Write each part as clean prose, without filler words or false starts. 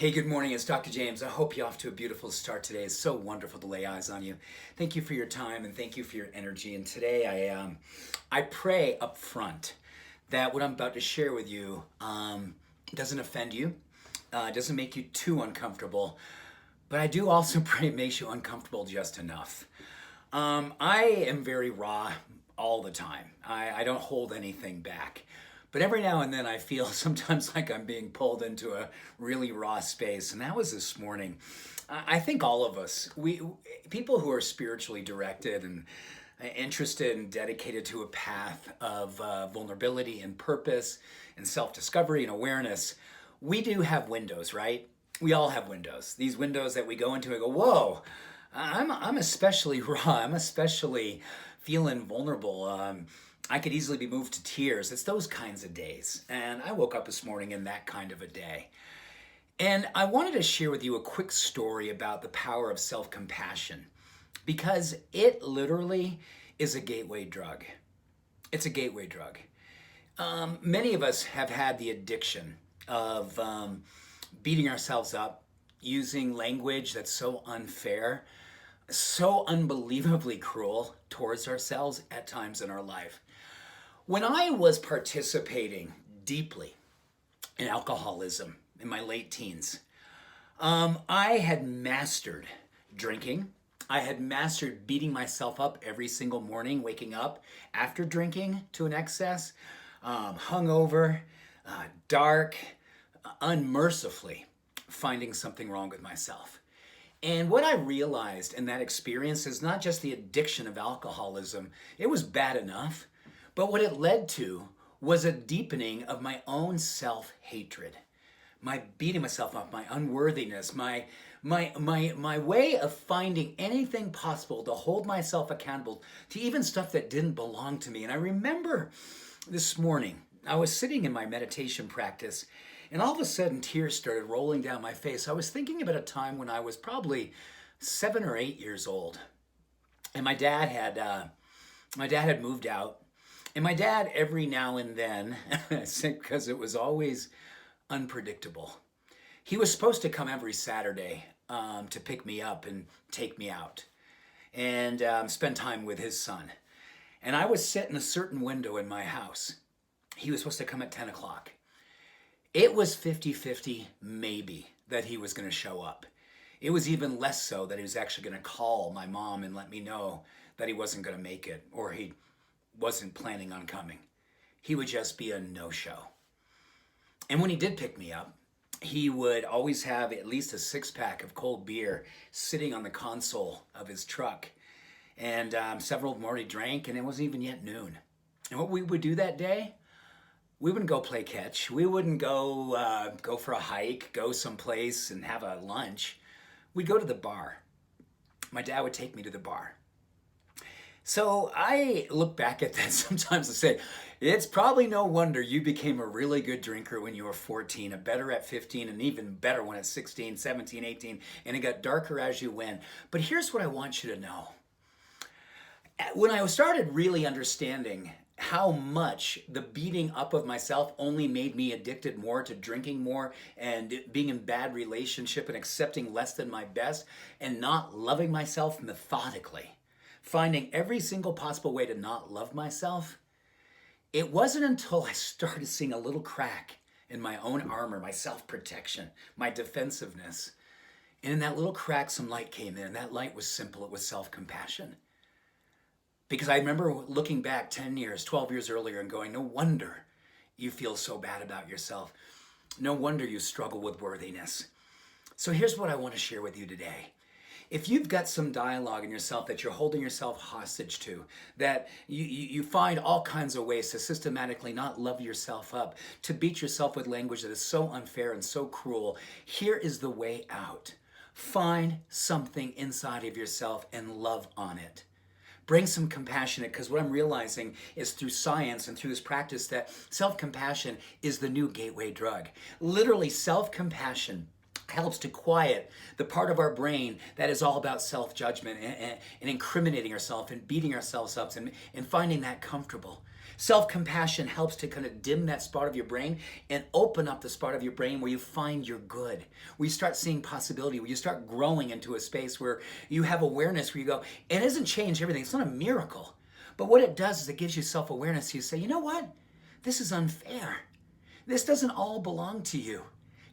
Hey, good morning. It's Dr. James. I hope you're off to a beautiful start today. It's so wonderful to lay eyes on you. Thank you for your time and thank you for your energy. And today I pray up front that what I'm about to share with you doesn't offend you, doesn't make you too uncomfortable, but I do also pray it makes you uncomfortable just enough. I am very raw all the time. I don't hold anything back. But every now and then I feel sometimes like I'm being pulled into a really raw space. And that was this morning. I think all of us, people who are spiritually directed and interested and dedicated to a path of vulnerability and purpose and self-discovery and awareness, we do have windows, right? We all have windows. These windows that we go into and go, whoa, I'm especially raw. I'm especially feeling vulnerable. I could easily be moved to tears. It's those kinds of days. And I woke up this morning in that kind of a day. And I wanted to share with you a quick story about the power of self-compassion because it literally is a gateway drug. It's a gateway drug. Many of us have had the addiction of beating ourselves up, using language that's so unfair, so unbelievably cruel towards ourselves at times in our life. When I was participating deeply in alcoholism in my late teens, I had mastered drinking. I had mastered beating myself up every single morning, waking up after drinking to an excess, hungover, dark, unmercifully finding something wrong with myself. And what I realized in that experience is not just the addiction of alcoholism, it was bad enough, but what it led to was a deepening of my own self-hatred, my beating myself up, my unworthiness, my way of finding anything possible to hold myself accountable to even stuff that didn't belong to me. And I remember this morning, I was sitting in my meditation practice and all of a sudden tears started rolling down my face. I was thinking about a time when I was probably 7 or 8 years old. And my dad had moved out. And my dad, every now and then, because it was always unpredictable, he was supposed to come every Saturday to pick me up and take me out and spend time with his son. And I was set in a certain window in my house. He was supposed to come at 10 o'clock. It was 50-50 maybe that he was going to show up. It was even less so that he was actually going to call my mom and let me know that he wasn't going to make it or he wasn't planning on coming. He would just be a no-show. And when he did pick me up, he would always have at least a 6-pack of cold beer sitting on the console of his truck. And several of them already drank, and it wasn't even yet noon. And what we would do that day, we wouldn't go play catch. We wouldn't go for a hike, go someplace and have a lunch. We'd go to the bar. My dad would take me to the bar. So I look back at that sometimes and say, it's probably no wonder you became a really good drinker when you were 14, a better at 15, and even better when at 16, 17, 18, and it got darker as you went. But here's what I want you to know. When I started really understanding how much the beating up of myself only made me addicted more to drinking more and being in bad relationship and accepting less than my best and not loving myself methodically, finding every single possible way to not love myself, it wasn't until I started seeing a little crack in my own armor, my self-protection, my defensiveness. And in that little crack, some light came in. And that light was simple. It was self-compassion. Because I remember looking back 10 years, 12 years earlier and going, no wonder you feel so bad about yourself. No wonder you struggle with worthiness. So here's what I want to share with you today. If you've got some dialogue in yourself that you're holding yourself hostage to, that you find all kinds of ways to systematically not love yourself up, to beat yourself with language that is so unfair and so cruel, here is the way out. Find something inside of yourself and love on it. Bring some compassion, because what I'm realizing is through science and through this practice that self-compassion is the new gateway drug. Literally, self-compassion helps to quiet the part of our brain that is all about self-judgment and incriminating ourselves and beating ourselves up and finding that comfortable. Self-compassion helps to kind of dim that spot of your brain and open up the spot of your brain where you find your good, where you start seeing possibility, where you start growing into a space where you have awareness, where you go, it doesn't change everything. It's not a miracle. But what it does is it gives you self-awareness. You say, you know what? This is unfair. This doesn't all belong to you.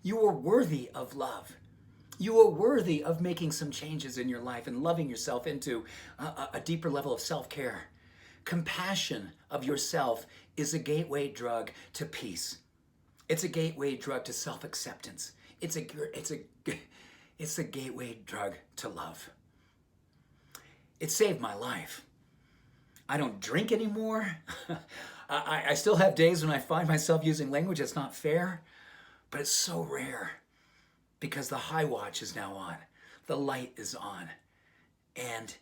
You are worthy of love. You are worthy of making some changes in your life and loving yourself into a deeper level of self-care. Compassion of yourself is a gateway drug to peace. It's a gateway drug to self-acceptance. It's a gateway drug to love. It saved my life. I don't drink anymore. I still have days when I find myself using language that's not fair, but it's so rare because the high watch is now on. The light is on. And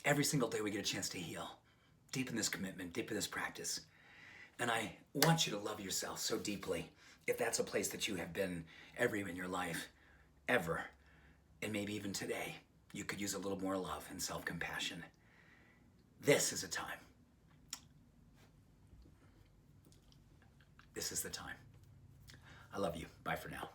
every single day we get a chance to heal. Deepen this commitment, deepen this practice. And I want you to love yourself so deeply. If that's a place that you have been ever in your life, ever, and maybe even today, you could use a little more love and self-compassion. This is a time. This is the time. I love you. Bye for now.